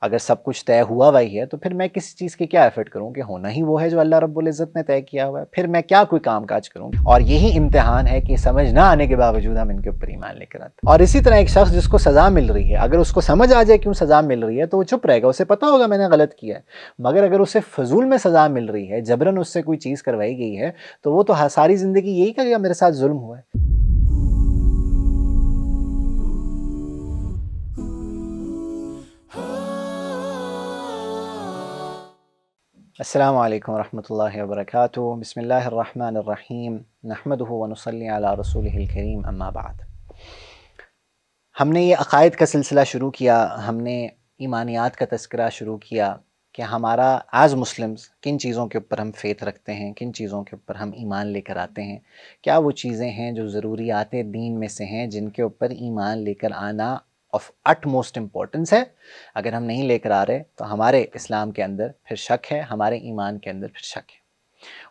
اگر سب کچھ طے ہوا ہوا ہی ہے تو پھر میں کسی چیز کی کیا ایفرٹ کروں کہ ہونا ہی وہ ہے جو اللہ رب العزت نے طے کیا ہوا ہے، پھر میں کیا کوئی کام کاج کروں؟ اور یہی امتحان ہے کہ سمجھ نہ آنے کے باوجود ہم ان کے اوپر ایمان لے کر آتے ہیں۔ اور اسی طرح ایک شخص جس کو سزا مل رہی ہے، اگر اس کو سمجھ آ جائے کیوں سزا مل رہی ہے تو وہ چپ رہے گا، اسے پتا ہوگا میں نے غلط کیا ہے، مگر اگر اسے فضول میں سزا مل رہی ہے، جبرن اس سے کوئی چیز کروائی گئی ہے، تو وہ تو ساری زندگی یہی کہے گا میرے ساتھ ظلم ہوا ہے۔ السلام علیکم ورحمۃ اللہ وبرکاتہ، بسم اللہ الرحمن الرحیم، نحمدہ ونصلی علی رسولہ الکریم، اما بعد۔ ہم نے یہ عقائد کا سلسلہ شروع کیا، ہم نے ایمانیات کا تذکرہ شروع کیا کہ ہمارا ایز مسلمز کن چیزوں کے اوپر ہم فیتھ رکھتے ہیں، کن چیزوں کے اوپر ہم ایمان لے کر آتے ہیں، کیا وہ چیزیں ہیں جو ضروریات دین میں سے ہیں جن کے اوپر ایمان لے کر آنا آف اٹ موسٹ امپورٹنس ہے۔ اگر ہم نہیں لے کر آ رہے تو ہمارے اسلام کے اندر پھر شک ہے، ہمارے ایمان کے اندر پھر شک ہے۔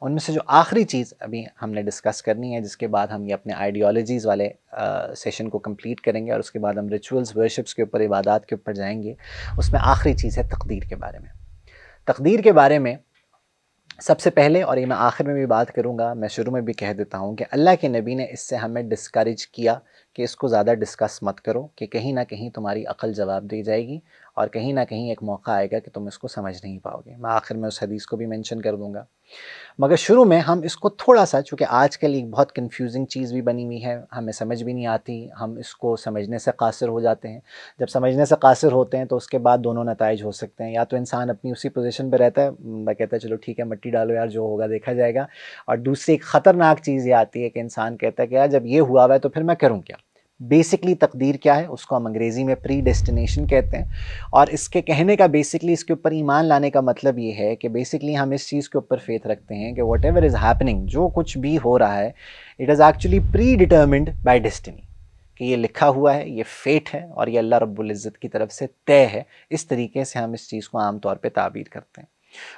ان میں سے جو آخری چیز ابھی ہم نے ڈسکس کرنی ہے، جس کے بعد ہم یہ اپنے آئیڈیالوجیز والے سیشن کو کمپلیٹ کریں گے اور اس کے بعد ہم ریچولز ورشپس کے اوپر، عبادات کے اوپر جائیں گے، اس میں آخری چیز ہے تقدیر کے بارے میں۔ تقدیر کے بارے میں سب سے پہلے، اور یہ میں آخر میں بھی بات کروں گا، میں شروع میں بھی کہہ دیتا ہوں کہ اللہ کے نبی نے اس سے ہمیں ڈسکریج کیا کہ اس کو زیادہ ڈسکس مت کرو، کہ کہیں نہ کہیں تمہاری عقل جواب دی جائے گی اور کہیں نہ کہیں ایک موقع آئے گا کہ تم اس کو سمجھ نہیں پاؤ گے۔ میں آخر میں اس حدیث کو بھی مینشن کر دوں گا، مگر شروع میں ہم اس کو تھوڑا سا، چونکہ آج کل ایک بہت کنفیوزنگ چیز بھی بنی ہوئی ہے، ہمیں سمجھ بھی نہیں آتی، ہم اس کو سمجھنے سے قاصر ہو جاتے ہیں۔ جب سمجھنے سے قاصر ہوتے ہیں تو اس کے بعد دونوں نتائج ہو سکتے ہیں، یا تو انسان اپنی اسی پوزیشن پہ رہتا ہے، کہتا ہے چلو ٹھیک ہے مٹی ڈالو یار، جو ہوگا دیکھا جائے گا، اور دوسری ایک خطرناک چیز یہ آتی ہے کہ انسان کہتا ہے کہ یار جب یہ ہوا ہوا ہے تو پھر میں کروں کیا۔ بیسکلی تقدیر کیا ہے؟ اس کو ہم انگریزی میں پری ڈیسٹینیشن کہتے ہیں، اور اس کے کہنے کا بیسکلی، اس کے اوپر ایمان لانے کا مطلب یہ ہے کہ بیسکلی ہم اس چیز کے اوپر فیتھ رکھتے ہیں کہ واٹ ایور از ہیپننگ، جو کچھ بھی ہو رہا ہے، it is actually predetermined by destiny, کہ یہ لکھا ہوا ہے، یہ فیٹ ہے اور یہ اللہ رب العزت کی طرف سے طے ہے۔ اس طریقے سے ہم اس چیز کو عام طور پہ تعبیر کرتے ہیں،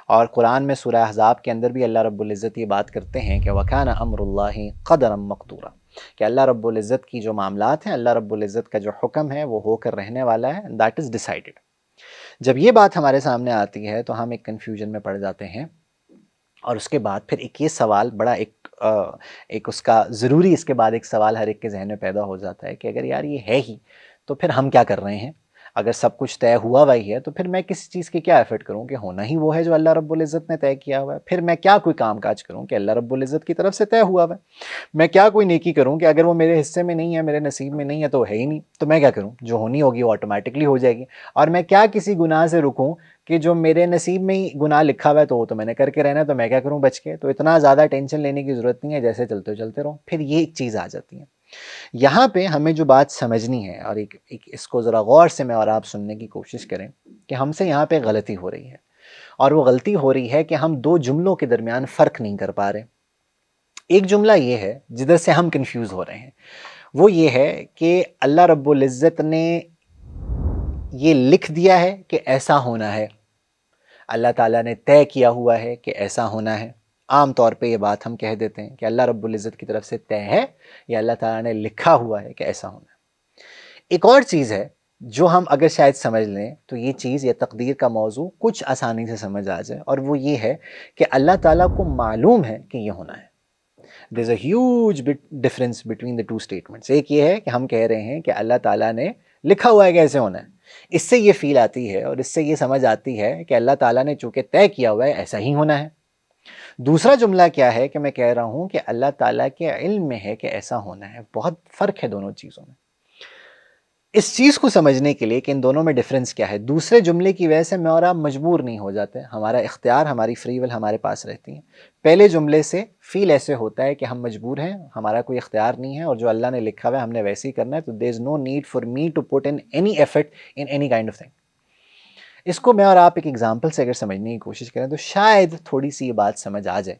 اور قرآن میں سورہ احزاب کے اندر بھی اللہ رب العزت یہ بات کرتے ہیں کہ وَكَانَ أَمْرُ اللَّهِ قَدَرًا مَقْدُورًا، کہ اللہ رب العزت کی جو معاملات ہیں، اللہ رب العزت کا جو حکم ہے وہ ہو کر رہنے والا ہے، that is decided۔ جب یہ بات ہمارے سامنے آتی ہے تو ہم ایک کنفیوژن میں پڑ جاتے ہیں، اور اس کے بعد پھر ایک یہ سوال بڑا ایک اس کا ضروری، اس کے بعد ایک سوال ہر ایک کے ذہن میں پیدا ہو جاتا ہے کہ اگر یار یہ ہے ہی تو پھر ہم کیا کر رہے ہیں؟ اگر سب کچھ طے ہوا ہوا ہی ہے تو پھر میں کسی چیز کی کیا ایفرٹ کروں کہ ہونا ہی وہ ہے جو اللہ رب العزت نے طے کیا ہوا ہے؟ پھر میں کیا کوئی کام کاج کروں کہ اللہ رب العزت کی طرف سے طے ہوا ہوا ہے؟ میں کیا کوئی نیکی کروں کہ اگر وہ میرے حصے میں نہیں ہے، میرے نصیب میں نہیں ہے تو ہے ہی نہیں، تو میں کیا کروں؟ جو ہونی ہوگی وہ آٹومیٹکلی ہو جائے گی۔ اور میں کیا کسی گناہ سے رکوں کہ جو میرے نصیب میں ہی گناہ لکھا ہوا ہے تو وہ تو میں نے کر کے رہنا ہے، تو میں کیا کروں بچ کے؟ تو اتنا زیادہ ٹینشن لینے کی ضرورت نہیں ہے، جیسے چلتے چلتے رہو۔ پھر یہ ایک چیز آ جاتی ہے یہاں پہ، ہمیں جو بات سمجھنی ہے، اور ایک اس کو ذرا غور سے میں اور آپ سننے کی کوشش کریں کہ ہم سے یہاں پہ غلطی ہو رہی ہے، اور وہ غلطی ہو رہی ہے کہ ہم دو جملوں کے درمیان فرق نہیں کر پا رہے۔ ایک جملہ یہ ہے جدھر سے ہم کنفیوز ہو رہے ہیں، وہ یہ ہے کہ اللہ رب العزت نے یہ لکھ دیا ہے کہ ایسا ہونا ہے، اللہ تعالیٰ نے طے کیا ہوا ہے کہ ایسا ہونا ہے۔ عام طور پہ یہ بات ہم کہہ دیتے ہیں کہ اللہ رب العزت کی طرف سے طے ہے، یا اللہ تعالیٰ نے لکھا ہوا ہے کہ ایسا ہونا ہے۔ ایک اور چیز ہے جو ہم اگر شاید سمجھ لیں تو یہ چیز، یہ تقدیر کا موضوع کچھ آسانی سے سمجھ آ جائے، اور وہ یہ ہے کہ اللہ تعالیٰ کو معلوم ہے کہ یہ ہونا ہے۔ There's a huge difference between the two statements۔ ایک یہ ہے کہ ہم کہہ رہے ہیں کہ اللہ تعالیٰ نے لکھا ہوا ہے کہ ایسے ہونا ہے، اس سے یہ فیل آتی ہے اور اس سے یہ سمجھ آتی ہے کہ اللہ تعالیٰ نے چونکہ طے کیا ہوا ہے ایسا ہی ہونا ہے۔ دوسرا جملہ کیا ہے کہ میں کہہ رہا ہوں کہ اللہ تعالیٰ کے علم میں ہے کہ ایسا ہونا ہے۔ بہت فرق ہے دونوں چیزوں میں۔ اس چیز کو سمجھنے کے لیے کہ ان دونوں میں ڈفرنس کیا ہے، دوسرے جملے کی وجہ سے میں اور آپ مجبور نہیں ہو جاتے، ہمارا اختیار، ہماری فری ول ہمارے پاس رہتی ہے۔ پہلے جملے سے فیل ایسے ہوتا ہے کہ ہم مجبور ہیں، ہمارا کوئی اختیار نہیں ہے، اور جو اللہ نے لکھا ہوا ہے ہم نے ویسے ہی کرنا ہے، تو there is no need for me to put in any effort in any kind of thing۔ اس کو میں اور آپ ایک ایگزامپل سے اگر سمجھنے کی کوشش کریں تو شاید تھوڑی سی یہ بات سمجھ آ جائے،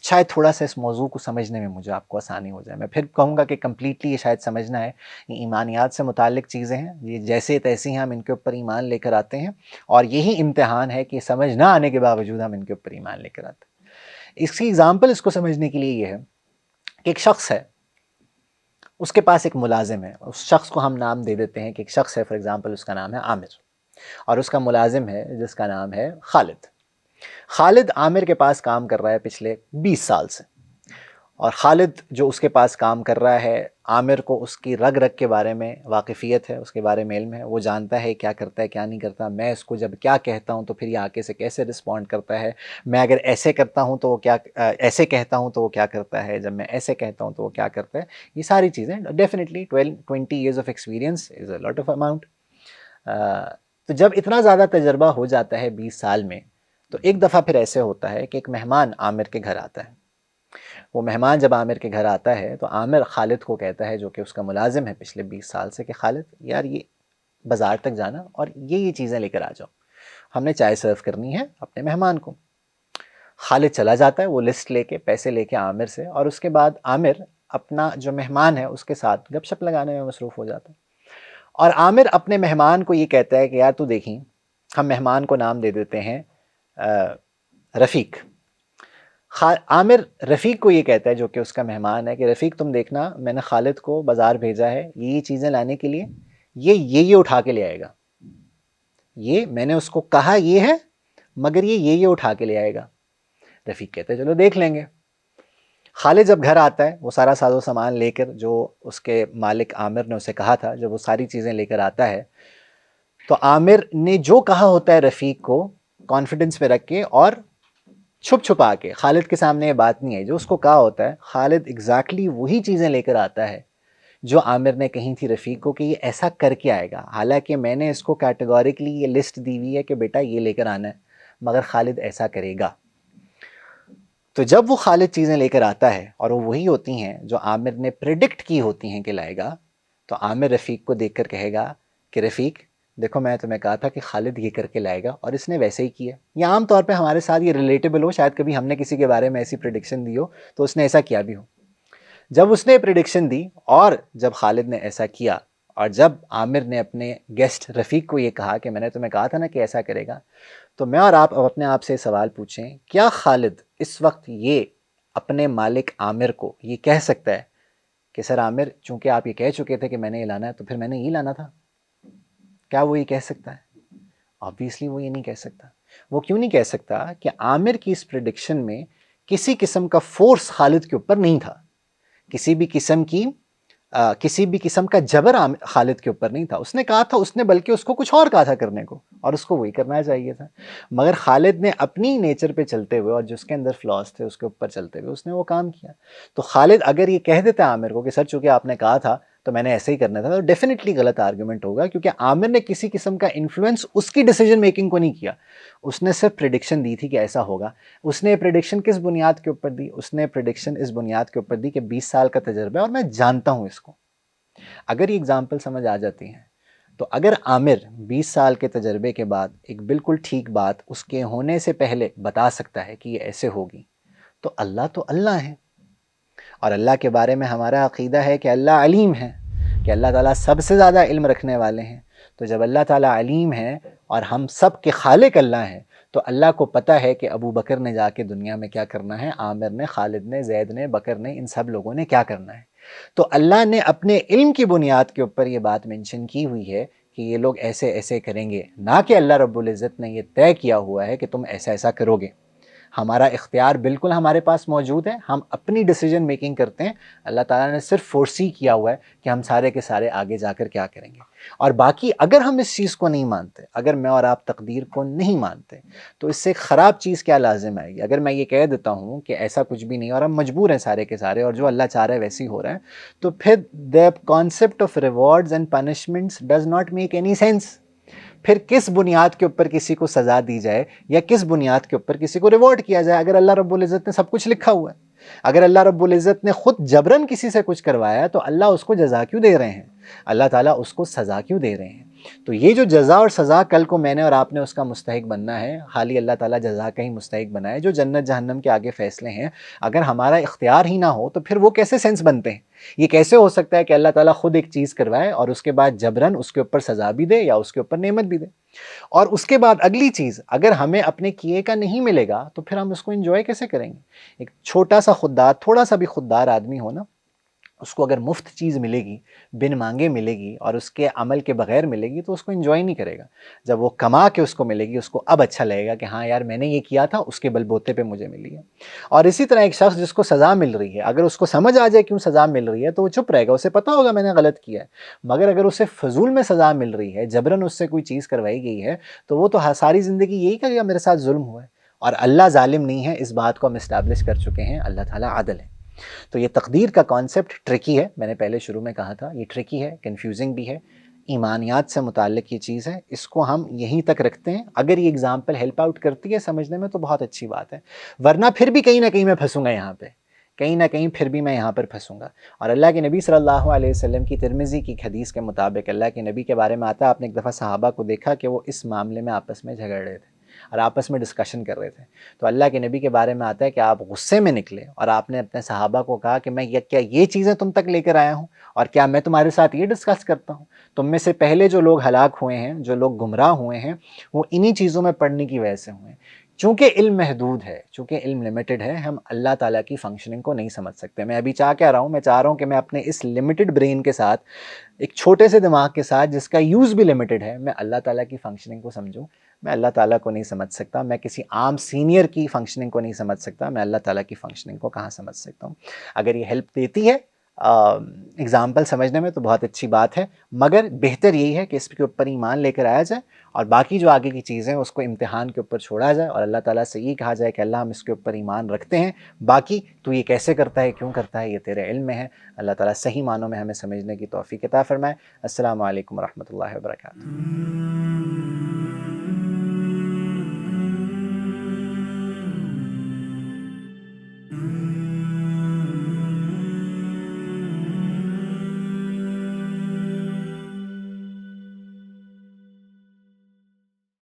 شاید تھوڑا سا اس موضوع کو سمجھنے میں مجھے آپ کو آسانی ہو جائے۔ میں پھر کہوں گا کہ کمپلیٹلی یہ شاید سمجھنا ہے، یہ ایمانیات سے متعلق چیزیں ہیں، یہ جیسے تیسے ہیں ہم ان کے اوپر ایمان لے کر آتے ہیں، اور یہی امتحان ہے کہ سمجھ نہ آنے کے باوجود ہم ان کے اوپر ایمان لے کر آتے ہیں۔ اس کی ایگزامپل اس کو سمجھنے کے لیے یہ ہے کہ ایک شخص ہے، اس کے پاس ایک ملازم ہے، اس شخص کو ہم نام دے دیتے ہیں کہ ایک شخص ہے، فار ایگزامپل اس کا نام ہے عامر۔ اور اس کا ملازم ہے جس کا نام ہے خالد۔ خالد عامر کے پاس کام کر رہا ہے پچھلے 20 سال سے، اور خالد جو اس کے پاس کام کر رہا ہے، عامر کو اس کی رگ رگ کے بارے میں واقفیت ہے، اس کے بارے میں علم ہے، وہ جانتا ہے کیا کرتا ہے کیا نہیں کرتا، میں اس کو جب کیا کہتا ہوں تو پھر یہ آگے سے کیسے رسپونڈ کرتا ہے، میں اگر ایسے کرتا ہوں تو وہ کیا ایسے کہتا ہوں تو وہ کیا کرتا ہے، جب میں ایسے کہتا ہوں تو وہ کیا کرتا ہے، یہ ساری چیزیں definitely 20 years of experience is a lot of amount. تو جب اتنا زیادہ تجربہ ہو جاتا ہے 20 سال میں، تو ایک دفعہ پھر ایسے ہوتا ہے کہ ایک مہمان عامر کے گھر آتا ہے۔ وہ مہمان جب عامر کے گھر آتا ہے تو عامر خالد کو کہتا ہے، جو کہ اس کا ملازم ہے پچھلے 20 سال سے، کہ خالد یار یہ بازار تک جانا اور یہ چیزیں لے کر آ جاؤ، ہم نے چائے سرو کرنی ہے اپنے مہمان کو۔ خالد چلا جاتا ہے وہ لسٹ لے کے، پیسے لے کے عامر سے، اور اس کے بعد عامر اپنا جو مہمان ہے اس کے ساتھ گپ شپ لگانے میں مصروف ہو جاتا ہے۔ اور عامر اپنے مہمان کو یہ کہتا ہے کہ یار تو دیکھیں، ہم مہمان کو نام دے دیتے ہیں رفیق۔ عامر رفیق کو یہ کہتا ہے جو کہ اس کا مہمان ہے کہ رفیق تم دیکھنا، میں نے خالد کو بازار بھیجا ہے یہ چیزیں لانے کے لیے، یہ اٹھا کے لے آئے گا، یہ میں نے اس کو کہا یہ ہے مگر یہ اٹھا کے لے آئے گا۔ رفیق کہتا ہے چلو دیکھ لیں گے۔ خالد جب گھر آتا ہے وہ سارا ساز و سامان لے کر، جو اس کے مالک عامر نے اسے کہا تھا، جب وہ ساری چیزیں لے کر آتا ہے تو عامر نے جو کہا ہوتا ہے رفیق کو کانفیڈنس میں رکھ کے اور چھپ چھپا کے، خالد کے سامنے یہ بات نہیں ہے، جو اس کو کہا ہوتا ہے خالد ایگزیکٹلی وہی چیزیں لے کر آتا ہے جو عامر نے کہی تھی رفیق کو کہ یہ ایسا کر کے آئے گا، حالانکہ میں نے اس کو کیٹیگوریکلی یہ لسٹ دی ہوئی ہے کہ بیٹا یہ لے کر آنا ہے، مگر خالد ایسا کرے گا۔ تو جب وہ خالد چیزیں لے کر آتا ہے اور وہ وہی ہوتی ہیں جو عامر نے پریڈکٹ کی ہوتی ہیں کہ لائے گا، تو عامر رفیق کو دیکھ کر کہے گا کہ رفیق دیکھو میں تمہیں کہا تھا کہ خالد یہ کر کے لائے گا اور اس نے ویسے ہی کیا۔ یہ عام طور پہ ہمارے ساتھ یہ ریلیٹیبل ہو، شاید کبھی ہم نے کسی کے بارے میں ایسی پریڈکشن دی ہو تو اس نے ایسا کیا بھی ہو۔ جب اس نے پریڈکشن دی اور جب خالد نے ایسا کیا، اور جب عامر نے اپنے گیسٹ رفیق کو یہ کہا کہ میں نے تمہیں کہا تھا نا کہ ایسا کرے گا، تو میں اور آپ اپنے آپ سے سوال پوچھیں، کیا خالد اس وقت یہ اپنے مالک عامر کو یہ کہہ سکتا ہے کہ سر عامر چونکہ آپ یہ کہہ چکے تھے کہ میں نے یہ لانا ہے تو پھر میں نے یہ لانا تھا؟ کیا وہ یہ کہہ سکتا ہے؟ آبویسلی وہ یہ نہیں کہہ سکتا۔ وہ کیوں نہیں کہہ سکتا؟ کہ عامر کی اس پریڈکشن میں کسی قسم کا فورس خالد کے اوپر نہیں تھا، کسی بھی قسم کا جبر خالد کے اوپر نہیں تھا۔ اس نے کہا تھا، اس نے بلکہ اس کو کچھ اور کہا تھا کرنے کو، اور اس کو وہی کرنا چاہیے تھا، مگر خالد نے اپنی نیچر پہ چلتے ہوئے اور جس کے اندر فلاس تھے اس کے اوپر چلتے ہوئے اس نے وہ کام کیا۔ تو خالد اگر یہ کہہ دیتا عامر کو کہ سر چونکہ آپ نے کہا تھا تو میں نے ایسے ہی کرنا تھا، تو ڈیفینیٹلی غلط آرگومنٹ ہوگا، کیونکہ عامر نے کسی قسم کا انفلوئنس اس کی ڈیسیجن میکنگ کو نہیں کیا، اس نے صرف پریڈکشن دی تھی کہ ایسا ہوگا۔ اس نے پریڈکشن کس بنیاد کے اوپر دی؟ اس نے پریڈکشن اس بنیاد کے اوپر دی کہ 20 سال کا تجربہ ہے اور میں جانتا ہوں اس کو۔ اگر یہ اگزامپل سمجھ آ جاتی ہیں تو اگر عامر 20 سال کے تجربے کے بعد ایک بالکل ٹھیک بات اس کے ہونے سے پہلے بتا سکتا ہے کہ یہ ایسے ہوگی، تو اللہ ہے، اور اللہ کے بارے میں ہمارا عقیدہ ہے کہ اللہ علیم ہے، کہ اللہ تعالیٰ سب سے زیادہ علم رکھنے والے ہیں۔ تو جب اللہ تعالیٰ علیم ہے اور ہم سب کے خالق اللہ ہیں، تو اللہ کو پتہ ہے کہ ابو بکر نے جا کے دنیا میں کیا کرنا ہے، عامر نے، خالد نے، زید نے، بکر نے، ان سب لوگوں نے کیا کرنا ہے۔ تو اللہ نے اپنے علم کی بنیاد کے اوپر یہ بات منشن کی ہوئی ہے کہ یہ لوگ ایسے ایسے کریں گے، نہ کہ اللہ رب العزت نے یہ طے کیا ہوا ہے کہ تم ایسا ایسا کرو گے۔ ہمارا اختیار بالکل ہمارے پاس موجود ہے، ہم اپنی ڈیسیجن میکنگ کرتے ہیں، اللہ تعالیٰ نے صرف فورسی کیا ہوا ہے کہ ہم سارے کے سارے آگے جا کر کیا کریں گے۔ اور باقی اگر ہم اس چیز کو نہیں مانتے، اگر میں اور آپ تقدیر کو نہیں مانتے، تو اس سے ایک خراب چیز کیا لازم آئے گی؟ اگر میں یہ کہہ دیتا ہوں کہ ایسا کچھ بھی نہیں اور ہم مجبور ہیں سارے کے سارے اور جو اللہ چاہ رہا ہے ویسے ہی ہو رہا ہے، تو پھر the concept of rewards and punishments does not make any sense۔ پھر کس بنیاد کے اوپر کسی کو سزا دی جائے یا کس بنیاد کے اوپر کسی کو ریوارڈ کیا جائے، اگر اللہ رب العزت نے سب کچھ لکھا ہوا ہے؟ اگر اللہ رب العزت نے خود جبرن کسی سے کچھ کروایا تو اللہ اس کو جزا کیوں دے رہے ہیں؟ اللہ تعالیٰ اس کو سزا کیوں دے رہے ہیں؟ تو یہ جو جزا اور سزا کل کو میں نے اور آپ نے اس کا مستحق بننا ہے، حالی اللہ تعالیٰ جزا کا ہی مستحق بنائے، جو جنت جہنم کے آگے فیصلے ہیں، اگر ہمارا اختیار ہی نہ ہو تو پھر وہ کیسے سینس بنتے ہیں؟ یہ کیسے ہو سکتا ہے کہ اللہ تعالیٰ خود ایک چیز کروائے اور اس کے بعد جبرن اس کے اوپر سزا بھی دے یا اس کے اوپر نعمت بھی دے؟ اور اس کے بعد اگلی چیز، اگر ہمیں اپنے کیے کا نہیں ملے گا تو پھر ہم اس کو انجوائے کیسے کریں گے؟ ایک چھوٹا سا خوددار، تھوڑا سا بھی خوددار آدمی ہو نا، اس کو اگر مفت چیز ملے گی، بن مانگے ملے گی اور اس کے عمل کے بغیر ملے گی تو اس کو انجوائے نہیں کرے گا۔ جب وہ کما کے اس کو ملے گی، اس کو اب اچھا لگے گا کہ ہاں یار میں نے یہ کیا تھا، اس کے بل بوتے پہ مجھے ملی ہے۔ اور اسی طرح ایک شخص جس کو سزا مل رہی ہے، اگر اس کو سمجھ آ جائے کیوں سزا مل رہی ہے تو وہ چپ رہے گا، اسے پتا ہوگا میں نے غلط کیا ہے۔ مگر اگر اسے فضول میں سزا مل رہی ہے، جبراً اس سے کوئی چیز کروائی گئی ہے، تو وہ تو ساری زندگی یہی کہے گا میرے ساتھ ظلم ہوا ہے۔ اور اللہ ظالم نہیں ہے، اس بات کو ہم اسٹیبلش کر چکے ہیں، اللہ تعالیٰ عادل ہے۔ تو یہ تقدیر کا کانسیپٹ ٹرکی ہے، میں نے پہلے شروع میں کہا تھا یہ ٹرکی ہے، کنفیوزنگ بھی ہے، ایمانیات سے متعلق یہ چیز ہے، اس کو ہم یہیں تک رکھتے ہیں۔ اگر یہ اگزامپل ہیلپ آؤٹ کرتی ہے سمجھنے میں تو بہت اچھی بات ہے، ورنہ پھر بھی کہیں نہ کہیں میں پھنسوں گا یہاں پہ، کہیں نہ کہیں پھر بھی میں یہاں پر پھنسوں گا۔ اور اللہ کے نبی صلی اللہ علیہ وسلم کی ترمذی کی حدیث کے مطابق اللہ کے نبی کے بارے میں آتا ہے، آپ نے ایک دفعہ صحابہ کو دیکھا کہ وہ اس معاملے میں آپس میں جھگڑ رہے تھے اور آپس میں ڈسکشن کر رہے تھے، تو اللہ کے نبی کے بارے میں آتا ہے کہ آپ غصے میں نکلے اور آپ نے اپنے صحابہ کو کہا کہ میں کیا یہ چیزیں تم تک لے کر آیا ہوں، اور کیا میں تمہارے ساتھ یہ ڈسکس کرتا ہوں؟ تم میں سے پہلے جو لوگ ہلاک ہوئے ہیں، جو لوگ گمراہ ہوئے ہیں، وہ انہی چیزوں میں پڑھنے کی وجہ سے ہوئے ہیں۔ چونکہ علم محدود ہے، چونکہ علم لمیٹڈ ہے، ہم اللہ تعالیٰ کی فنکشننگ کو نہیں سمجھ سکتے۔ میں ابھی چاہ کیا رہا ہوں، میں چاہ رہا ہوں کہ میں اپنے اس لمیٹڈ برین کے ساتھ، ایک چھوٹے سے دماغ کے ساتھ جس کا یوز بھی لمیٹڈ ہے، میں اللہ تعالیٰ کی فنکشننگ کو سمجھوں۔ میں اللہ تعالیٰ کو نہیں سمجھ سکتا، میں کسی عام سینئر کی فنکشننگ کو نہیں سمجھ سکتا، میں اللہ تعالیٰ کی فنکشننگ کو کہاں سمجھ سکتا ہوں؟ اگر یہ ہیلپ دیتی ہے اگزامپل سمجھنے میں تو بہت اچھی بات ہے، مگر بہتر یہی ہے کہ اس کے اوپر ایمان لے کر آیا جائے اور باقی جو آگے کی چیزیں اس کو امتحان کے اوپر چھوڑا جائے اور اللہ تعالیٰ سے یہ کہا جائے کہ اللہ ہم اس کے اوپر ایمان رکھتے ہیں، باقی تو یہ کیسے کرتا ہے، کیوں کرتا ہے، یہ تیرے علم میں ہے۔ اللہ تعالیٰ صحیح معنوں میں ہمیں سمجھنے کی توفیق عطا فرمائے۔ السلام علیکم ورحمۃ اللہ وبرکاتہ۔